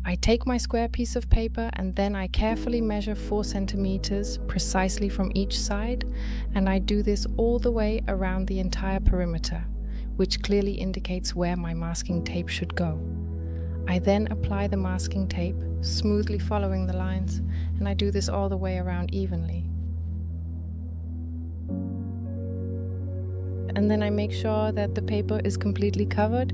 I take my square piece of paper and then I carefully measure 4 centimeters precisely from each side, and I do this all the way around the entire perimeter, which clearly indicates where my masking tape should go. I then apply the masking tape, smoothly following the lines, and I do this all the way around evenly. And then I make sure that the paper is completely covered.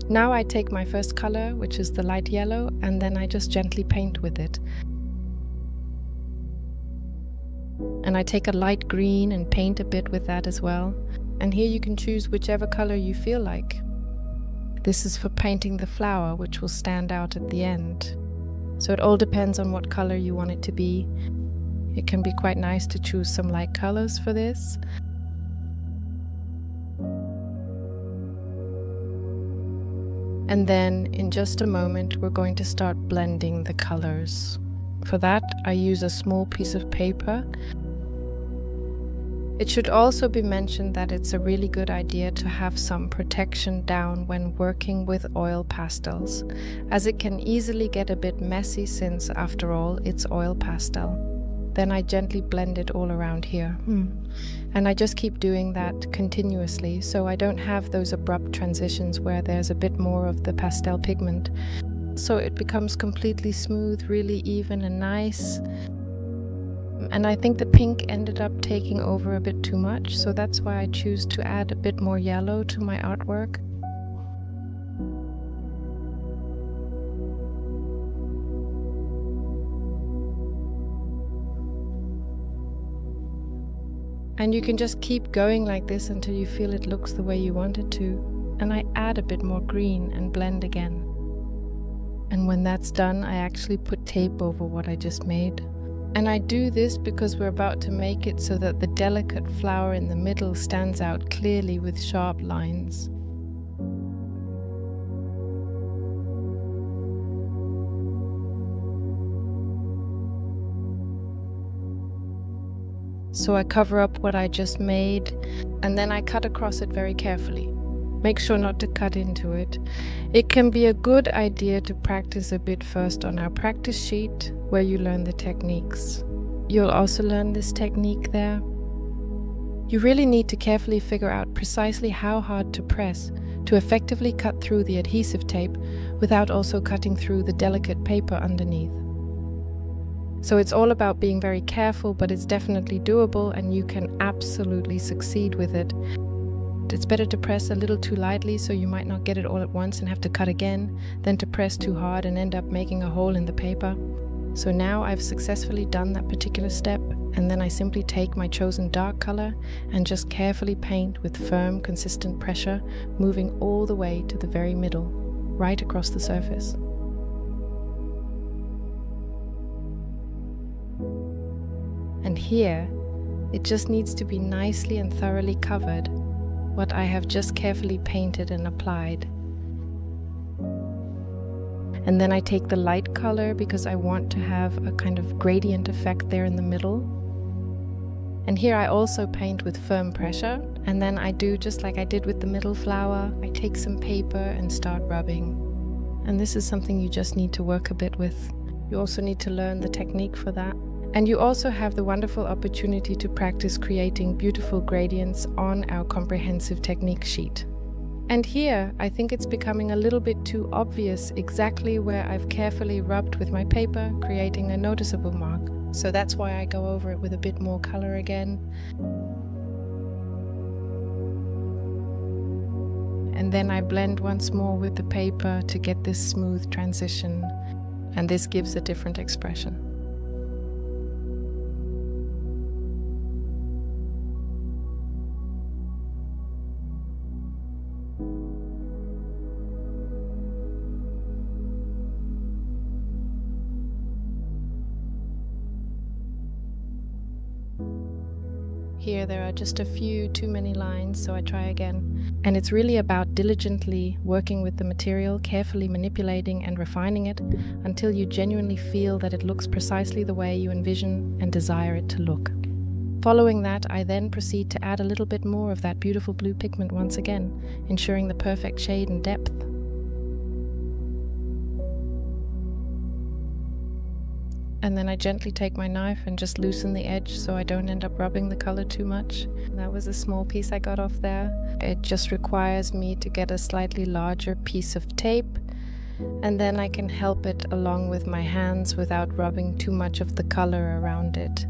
Now I take my first color, which is the light yellow, and then I just gently paint with it. And I take a light green and paint a bit with that as well. And here you can choose whichever color you feel like. This is for painting the flower, which will stand out at the end. So it all depends on what color you want it to be. It can be quite nice to choose some light colors for this. And then in just a moment, we're going to start blending the colors. For that, I use a small piece of paper. It should also be mentioned that it's a really good idea to have some protection down when working with oil pastels, as it can easily get a bit messy since, after all, it's oil pastel. Then I gently blend it all around here. And I just keep doing that continuously, so I don't have those abrupt transitions where there's a bit more of the pastel pigment. So it becomes completely smooth, really even and nice. And I think the pink ended up taking over a bit too much, so that's why I choose to add a bit more yellow to my artwork. And you can just keep going like this until you feel it looks the way you want it to. And I add a bit more green and blend again. And when that's done, I actually put tape over what I just made. And I do this because we're about to make it so that the delicate flower in the middle stands out clearly with sharp lines. So I cover up what I just made, and then I cut across it very carefully. Make sure not to cut into it. It can be a good idea to practice a bit first on our practice sheet, where you learn the techniques. You'll also learn this technique there. You really need to carefully figure out precisely how hard to press to effectively cut through the adhesive tape without also cutting through the delicate paper underneath. So it's all about being very careful, but it's definitely doable and you can absolutely succeed with it. It's better to press a little too lightly so you might not get it all at once and have to cut again, than to press too hard and end up making a hole in the paper. So now I've successfully done that particular step, and then I simply take my chosen dark color and just carefully paint with firm, consistent pressure, moving all the way to the very middle, right across the surface. And here, it just needs to be nicely and thoroughly covered, what I have just carefully painted and applied. And then I take the light color because I want to have a kind of gradient effect there in the middle. And here I also paint with firm pressure, and then I do just like I did with the middle flower. I take some paper and start rubbing. And this is something you just need to work a bit with. You also need to learn the technique for that. And you also have the wonderful opportunity to practice creating beautiful gradients on our comprehensive technique sheet. And here, I think it's becoming a little bit too obvious exactly where I've carefully rubbed with my paper, creating a noticeable mark. So that's why I go over it with a bit more color again. And then I blend once more with the paper to get this smooth transition. And this gives a different expression. Here there are just a few too many lines, so I try again. And it's really about diligently working with the material, carefully manipulating and refining it until you genuinely feel that it looks precisely the way you envision and desire it to look. Following that, I then proceed to add a little bit more of that beautiful blue pigment once again, ensuring the perfect shade and depth. And then I gently take my knife and just loosen the edge so I don't end up rubbing the color too much. That was a small piece I got off there. It just requires me to get a slightly larger piece of tape, and then I can help it along with my hands without rubbing too much of the color around it.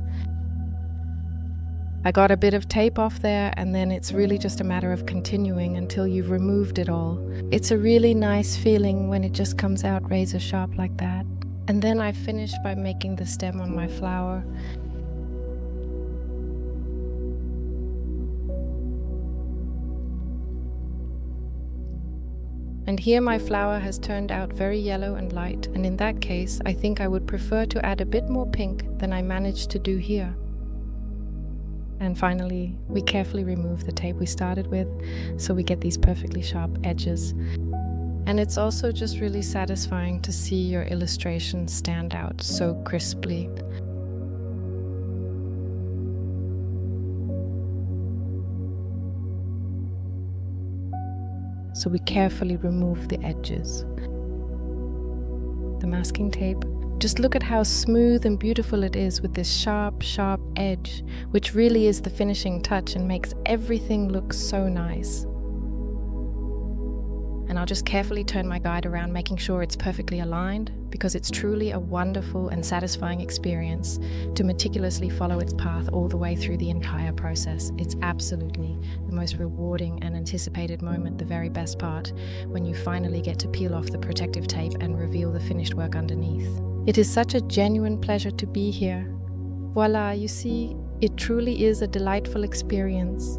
I got a bit of tape off there, and then it's really just a matter of continuing until you've removed it all. It's a really nice feeling when it just comes out razor sharp like that. And then I finish by making the stem on my flower. And here my flower has turned out very yellow and light, and in that case I think I would prefer to add a bit more pink than I managed to do here. And finally, we carefully remove the tape we started with, so we get these perfectly sharp edges. And it's also just really satisfying to see your illustration stand out so crisply. So we carefully remove the edges. The masking tape. Just look at how smooth and beautiful it is with this sharp, sharp edge, which really is the finishing touch and makes everything look so nice. And I'll just carefully turn my guide around, making sure it's perfectly aligned, because it's truly a wonderful and satisfying experience to meticulously follow its path all the way through the entire process. It's absolutely the most rewarding and anticipated moment, the very best part, when you finally get to peel off the protective tape and reveal the finished work underneath. It is such a genuine pleasure to be here. Voila, you see, it truly is a delightful experience.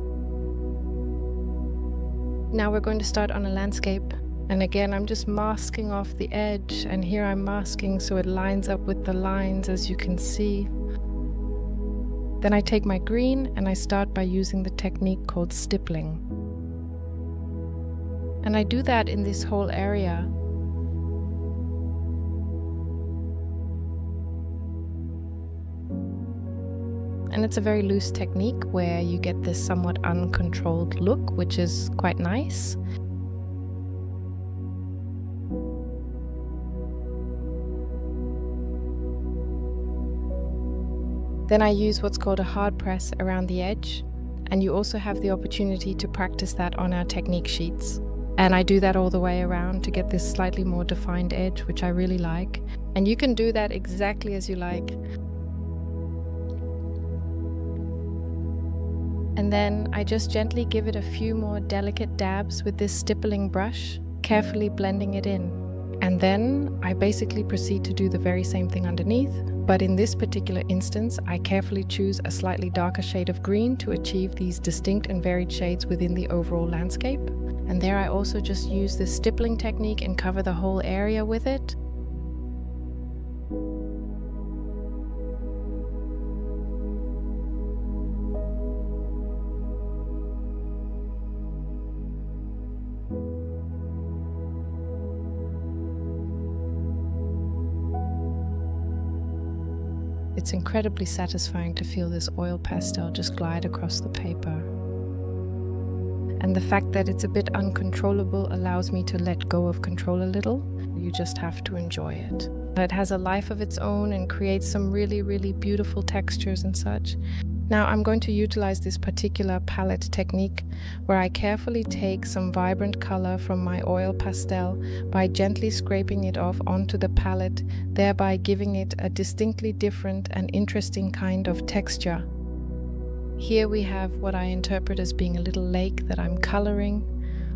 Now we're going to start on a landscape, and again I'm just masking off the edge, and here I'm masking so it lines up with the lines, as you can see. Then I take my green and I start by using the technique called stippling. And I do that in this whole area. And it's a very loose technique where you get this somewhat uncontrolled look, which is quite nice. Then I use what's called a hard press around the edge, and you also have the opportunity to practice that on our technique sheets. And I do that all the way around to get this slightly more defined edge, which I really like. And you can do that exactly as you like. And then I just gently give it a few more delicate dabs with this stippling brush, carefully blending it in. And then I basically proceed to do the very same thing underneath, but in this particular instance, I carefully choose a slightly darker shade of green to achieve these distinct and varied shades within the overall landscape. And there I also just use this stippling technique and cover the whole area with it. It's incredibly satisfying to feel this oil pastel just glide across the paper. And the fact that it's a bit uncontrollable allows me to let go of control a little. You just have to enjoy it. It has a life of its own and creates some really, really beautiful textures and such. Now I'm going to utilize this particular palette technique where I carefully take some vibrant color from my oil pastel by gently scraping it off onto the palette, thereby giving it a distinctly different and interesting kind of texture. Here we have what I interpret as being a little lake that I'm coloring,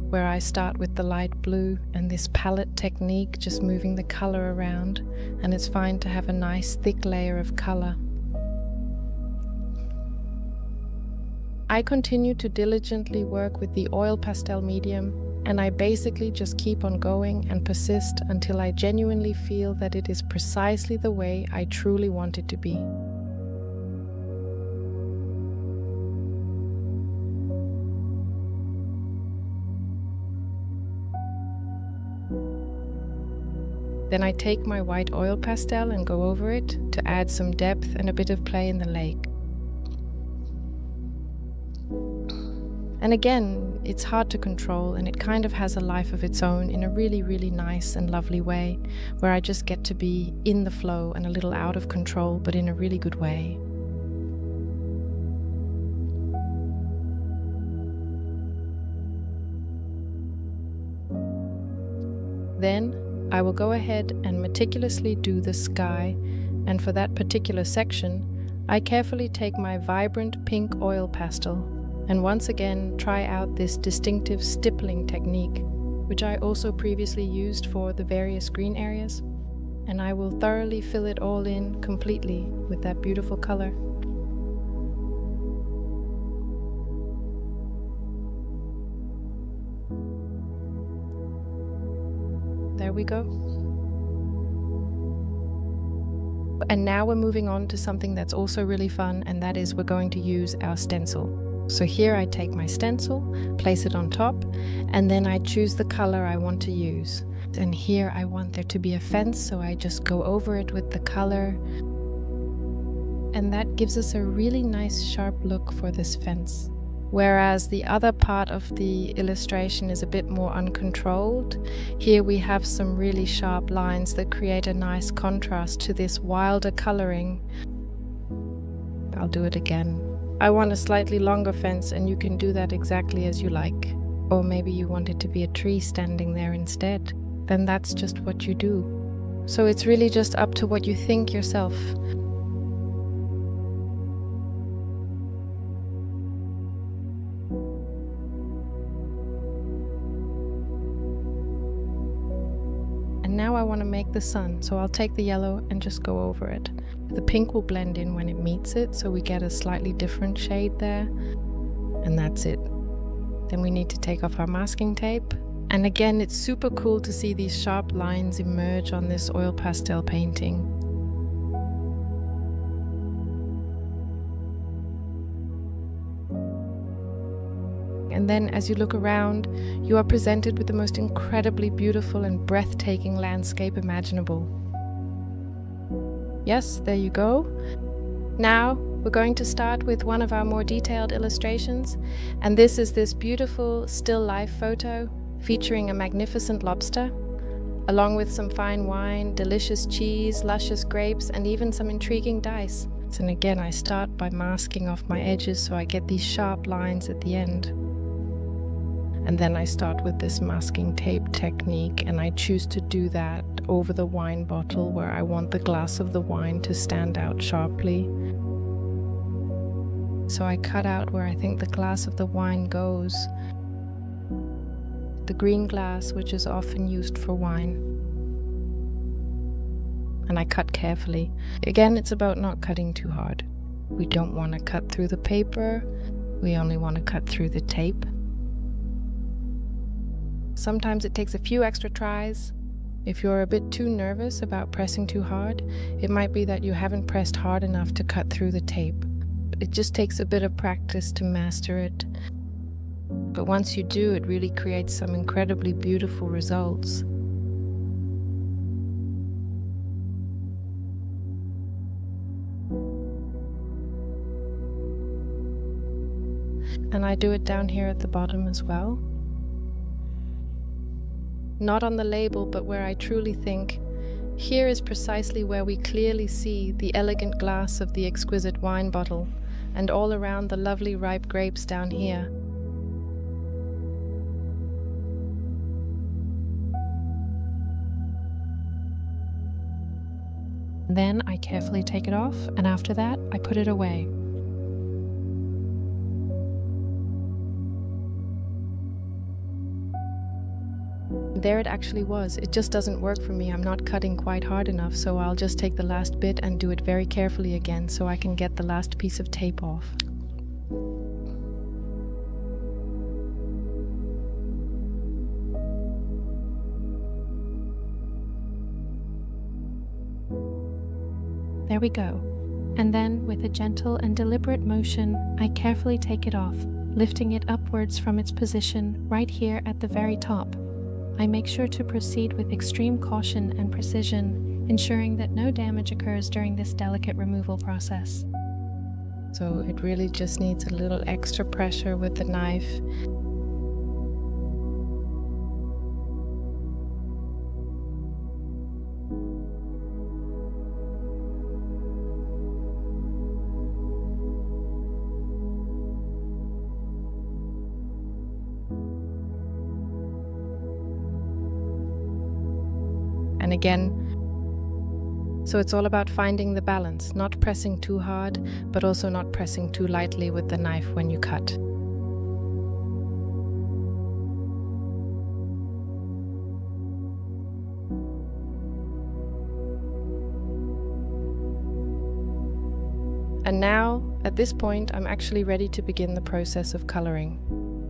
where I start with the light blue and this palette technique, just moving the color around, and it's fine to have a nice thick layer of color. I continue to diligently work with the oil pastel medium, and I basically just keep on going and persist until I genuinely feel that it is precisely the way I truly want it to be. Then I take my white oil pastel and go over it to add some depth and a bit of play in the lake. And again, it's hard to control, and it kind of has a life of its own in a really, really nice and lovely way, where I just get to be in the flow and a little out of control, but in a really good way. Then I will go ahead and meticulously do the sky, and for that particular section, I carefully take my vibrant pink oil pastel and once again try out this distinctive stippling technique, which I also previously used for the various green areas, and I will thoroughly fill it all in completely with that beautiful color. There we go. And now we're moving on to something that's also really fun, and that is we're going to use our stencil. So here I take my stencil, place it on top, and then I choose the color I want to use. And here I want there to be a fence, so I just go over it with the color. And that gives us a really nice sharp look for this fence. Whereas the other part of the illustration is a bit more uncontrolled. Here we have some really sharp lines that create a nice contrast to this wilder coloring. I'll do it again. I want a slightly longer fence, and you can do that exactly as you like. Or maybe you want it to be a tree standing there instead. Then that's just what you do. So it's really just up to what you think yourself. And now I want to make the sun, so I'll take the yellow and just go over it. The pink will blend in when it meets it, so we get a slightly different shade there. And that's it. Then we need to take off our masking tape. And again, it's super cool to see these sharp lines emerge on this oil pastel painting. And then as you look around, you are presented with the most incredibly beautiful and breathtaking landscape imaginable. Yes, there you go. Now we're going to start with one of our more detailed illustrations, and this is this beautiful still life photo featuring a magnificent lobster, along with some fine wine, delicious cheese, luscious grapes, and even some intriguing dice. And again, I start by masking off my edges so I get these sharp lines at the end. And then I start with this masking tape technique, and I choose to do that over the wine bottle where I want the glass of the wine to stand out sharply. So I cut out where I think the glass of the wine goes. The green glass, which is often used for wine. And I cut carefully. Again, it's about not cutting too hard. We don't want to cut through the paper. We only want to cut through the tape. Sometimes it takes a few extra tries. If you're a bit too nervous about pressing too hard, it might be that you haven't pressed hard enough to cut through the tape. It just takes a bit of practice to master it. But once you do, it really creates some incredibly beautiful results. And I do it down here at the bottom as well. Not on the label, but where I truly think, here is precisely where we clearly see the elegant glass of the exquisite wine bottle, and all around the lovely ripe grapes down here. Then I carefully take it off, and after that I put it away. There it actually was. It just doesn't work for me. I'm not cutting quite hard enough, so I'll just take the last bit and do it very carefully again so I can get the last piece of tape off. There we go. And then, with a gentle and deliberate motion, I carefully take it off, lifting it upwards from its position right here at the very top. I make sure to proceed with extreme caution and precision, ensuring that no damage occurs during this delicate removal process. So it really just needs a little extra pressure with the knife. And again, so it's all about finding the balance, not pressing too hard, but also not pressing too lightly with the knife when you cut. And now, at this point, I'm actually ready to begin the process of coloring.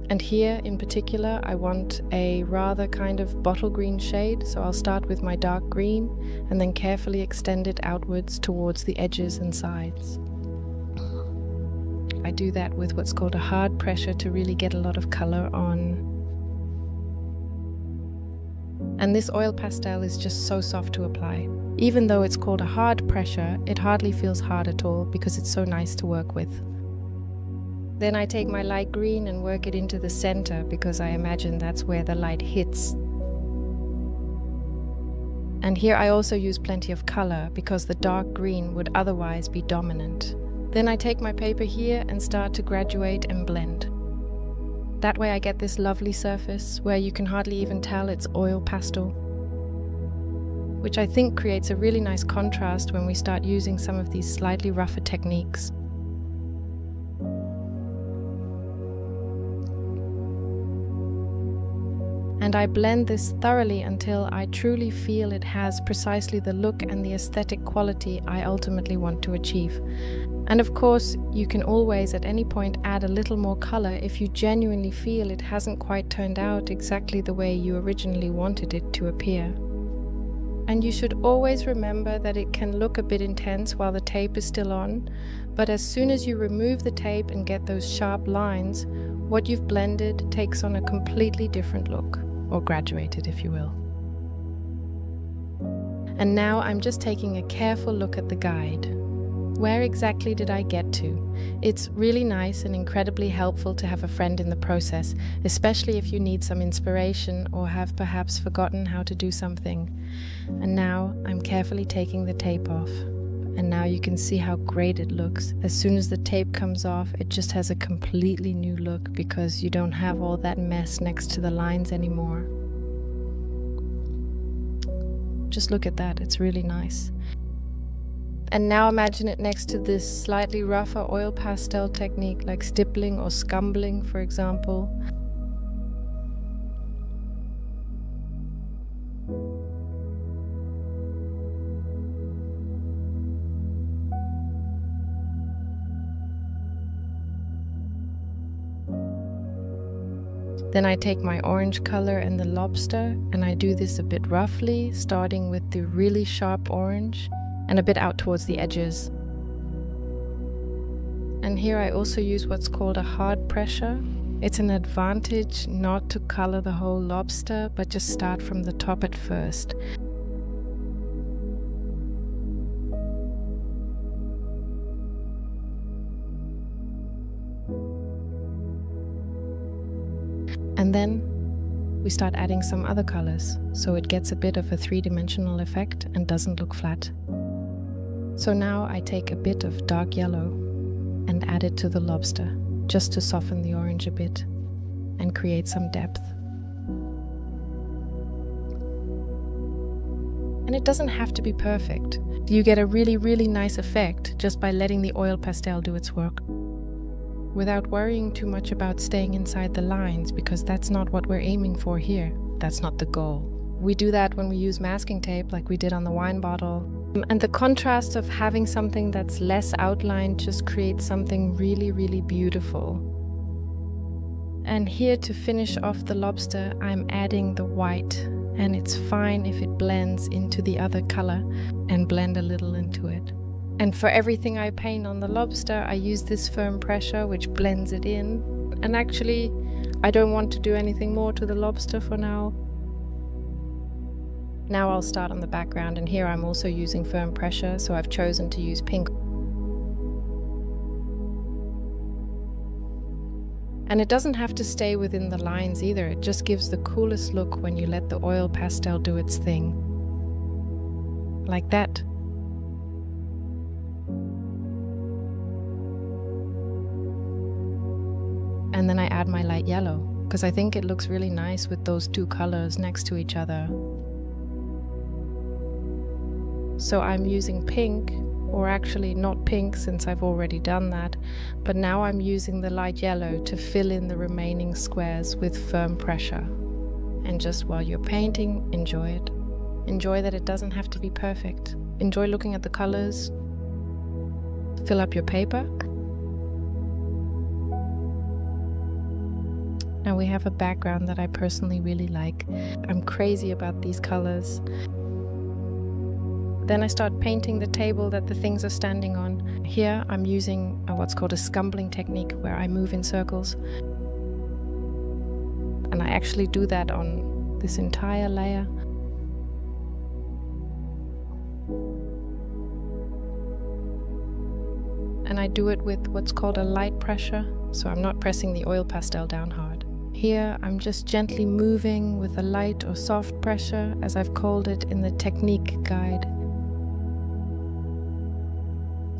And here, in particular, I want a rather kind of bottle green shade, so I'll start with my dark green and then carefully extend it outwards towards the edges and sides. I do that with what's called a hard pressure to really get a lot of color on. And this oil pastel is just so soft to apply. Even though it's called a hard pressure, it hardly feels hard at all because it's so nice to work with. Then I take my light green and work it into the center because I imagine that's where the light hits. And here I also use plenty of color because the dark green would otherwise be dominant. Then I take my paper here and start to graduate and blend. That way I get this lovely surface where you can hardly even tell it's oil pastel, which I think creates a really nice contrast when we start using some of these slightly rougher techniques. And I blend this thoroughly until I truly feel it has precisely the look and the aesthetic quality I ultimately want to achieve. And of course, you can always at any point add a little more color if you genuinely feel it hasn't quite turned out exactly the way you originally wanted it to appear. And you should always remember that it can look a bit intense while the tape is still on, but as soon as you remove the tape and get those sharp lines, what you've blended takes on a completely different look. Or graduated, if you will. And now I'm just taking a careful look at the guide. Where exactly did I get to? It's really nice and incredibly helpful to have a friend in the process, especially if you need some inspiration or have perhaps forgotten how to do something. And now I'm carefully taking the tape off. And now you can see how great it looks. As soon as the tape comes off, it just has a completely new look because you don't have all that mess next to the lines anymore. Just look at that, it's really nice. And now imagine it next to this slightly rougher oil pastel technique like stippling or scumbling, for example. Then I take my orange color and the lobster, and I do this a bit roughly, starting with the really sharp orange and a bit out towards the edges. And here I also use what's called a hard pressure. It's an advantage not to color the whole lobster, but just start from the top at first. And then we start adding some other colors, so it gets a bit of a three-dimensional effect and doesn't look flat. So now I take a bit of dark yellow and add it to the lobster, just to soften the orange a bit and create some depth. And it doesn't have to be perfect. You get a really, really nice effect just by letting the oil pastel do its work, without worrying too much about staying inside the lines, because that's not what we're aiming for here. That's not the goal. We do that when we use masking tape like we did on the wine bottle. And the contrast of having something that's less outlined just creates something really, really beautiful. And here to finish off the lobster, I'm adding the white, and it's fine if it blends into the other color and blend a little into it. And for everything I paint on the lobster, I use this firm pressure which blends it in. And actually, I don't want to do anything more to the lobster for now. Now I'll start on the background, and here I'm also using firm pressure, so I've chosen to use pink. And it doesn't have to stay within the lines either. It just gives the coolest look when you let the oil pastel do its thing. Like that. And then I add my light yellow, because I think it looks really nice with those two colors next to each other. So I'm using pink, or actually not pink since I've already done that, but now I'm using the light yellow to fill in the remaining squares with firm pressure. And just while you're painting, enjoy it. Enjoy that it doesn't have to be perfect. Enjoy looking at the colors. Fill up your paper. Now we have a background that I personally really like. I'm crazy about these colors. Then I start painting the table that the things are standing on. Here I'm using what's called a scumbling technique, where I move in circles. And I actually do that on this entire layer. And I do it with what's called a light pressure, so I'm not pressing the oil pastel down hard. Here I'm just gently moving with a light or soft pressure, as I've called it in the technique guide.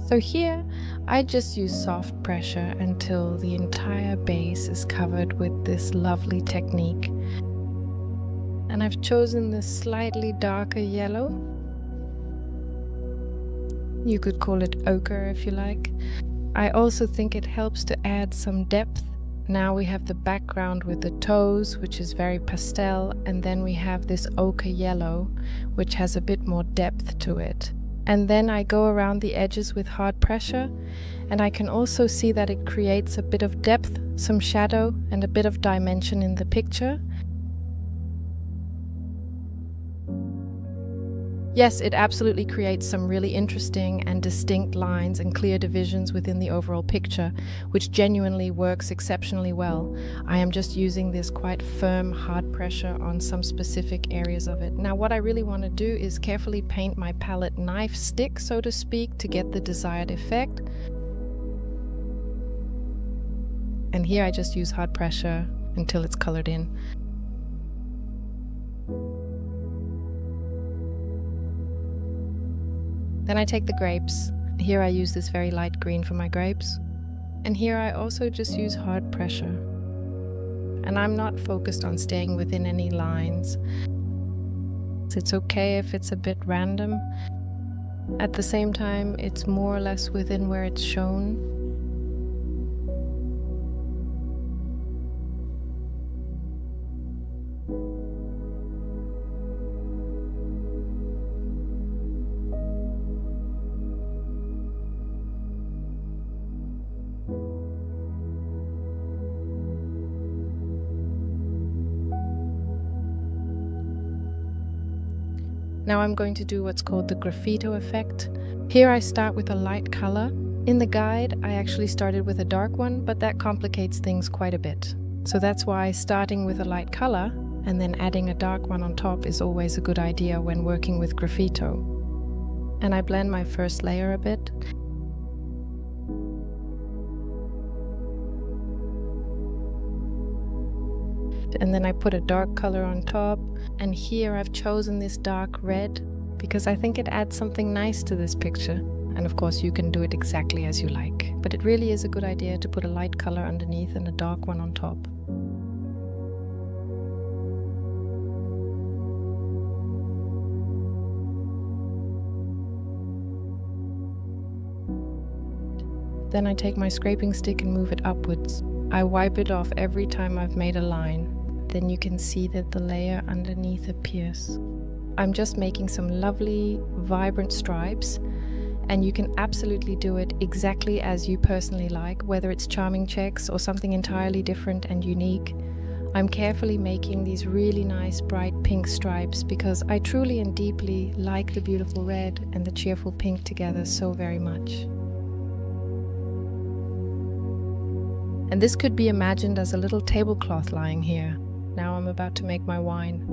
So here I just use soft pressure until the entire base is covered with this lovely technique. And I've chosen this slightly darker yellow. You could call it ochre if you like. I also think it helps to add some depth. Now we have the background with the toes, which is very pastel, and then we have this ochre yellow, which has a bit more depth to it. And then I go around the edges with hard pressure, and I can also see that it creates a bit of depth, some shadow, and a bit of dimension in the picture. Yes, it absolutely creates some really interesting and distinct lines and clear divisions within the overall picture, which genuinely works exceptionally well. I am just using this quite firm, hard pressure on some specific areas of it. Now, what I really want to do is carefully paint my palette knife stick, so to speak, to get the desired effect. And here I just use hard pressure until it's colored in. Then I take the grapes. Here I use this very light green for my grapes. And here I also just use hard pressure. And I'm not focused on staying within any lines. It's okay if it's a bit random. At the same time, it's more or less within where it's shown. Now I'm going to do what's called the graffito effect. Here I start with a light color. In the guide, I actually started with a dark one, but that complicates things quite a bit. So that's why starting with a light color and then adding a dark one on top is always a good idea when working with graffito. And I blend my first layer a bit. And then I put a dark color on top, and here I've chosen this dark red because I think it adds something nice to this picture. And of course you can do it exactly as you like, but it really is a good idea to put a light color underneath and a dark one on top. Then I take my scraping stick and move it upwards. I wipe it off every time I've made a line. Then you can see that the layer underneath appears. I'm just making some lovely, vibrant stripes, and you can absolutely do it exactly as you personally like, whether it's charming checks or something entirely different and unique. I'm carefully making these really nice bright pink stripes because I truly and deeply like the beautiful red and the cheerful pink together so very much. And this could be imagined as a little tablecloth lying here. Now I'm about to make my wine.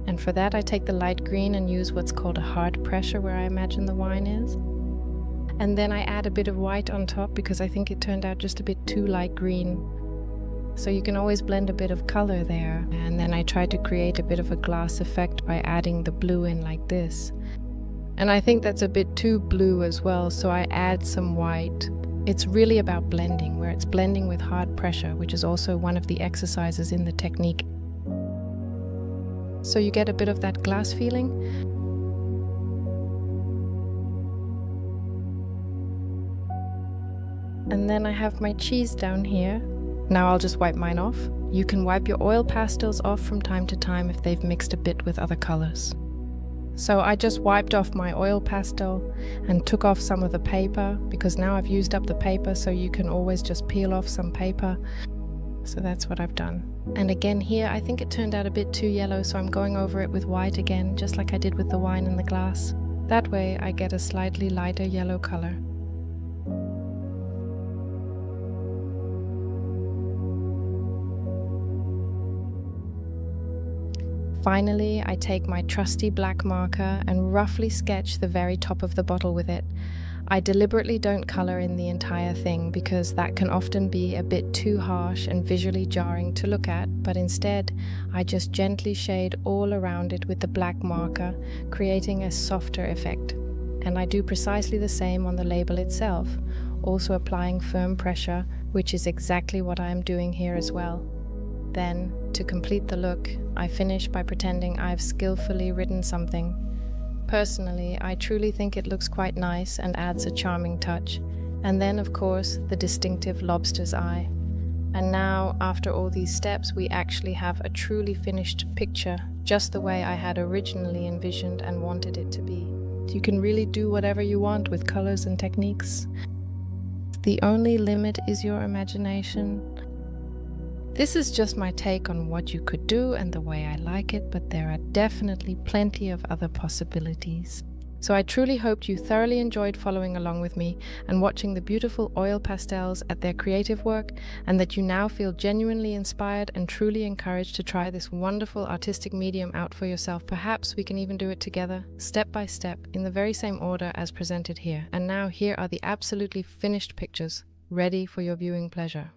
And for that I take the light green and use what's called a hard pressure where I imagine the wine is. And then I add a bit of white on top because I think it turned out just a bit too light green. So you can always blend a bit of color there. And then I tried to create a bit of a glass effect by adding the blue in like this. And I think that's a bit too blue as well, so I add some white. It's really about blending, where it's blending with hard pressure, which is also one of the exercises in the technique. So you get a bit of that glass feeling. And then I have my cheese down here. Now I'll just wipe mine off. You can wipe your oil pastels off from time to time if they've mixed a bit with other colors. So I just wiped off my oil pastel and took off some of the paper, because now I've used up the paper, so you can always just peel off some paper. So that's what I've done. And again here, I think it turned out a bit too yellow, so I'm going over it with white again, just like I did with the wine in the glass. That way I get a slightly lighter yellow color. Finally, I take my trusty black marker and roughly sketch the very top of the bottle with it. I deliberately don't color in the entire thing because that can often be a bit too harsh and visually jarring to look at, but instead I just gently shade all around it with the black marker, creating a softer effect. And I do precisely the same on the label itself, also applying firm pressure, which is exactly what I am doing here as well. Then, to complete the look, I finish by pretending I've skillfully written something. Personally, I truly think it looks quite nice and adds a charming touch. And then, of course, the distinctive lobster's eye. And now, after all these steps, we actually have a truly finished picture, just the way I had originally envisioned and wanted it to be. You can really do whatever you want with colors and techniques. The only limit is your imagination. This is just my take on what you could do and the way I like it, but there are definitely plenty of other possibilities. So I truly hoped you thoroughly enjoyed following along with me and watching the beautiful oil pastels at their creative work, and that you now feel genuinely inspired and truly encouraged to try this wonderful artistic medium out for yourself. Perhaps we can even do it together, step by step, in the very same order as presented here. And now here are the absolutely finished pictures, ready for your viewing pleasure.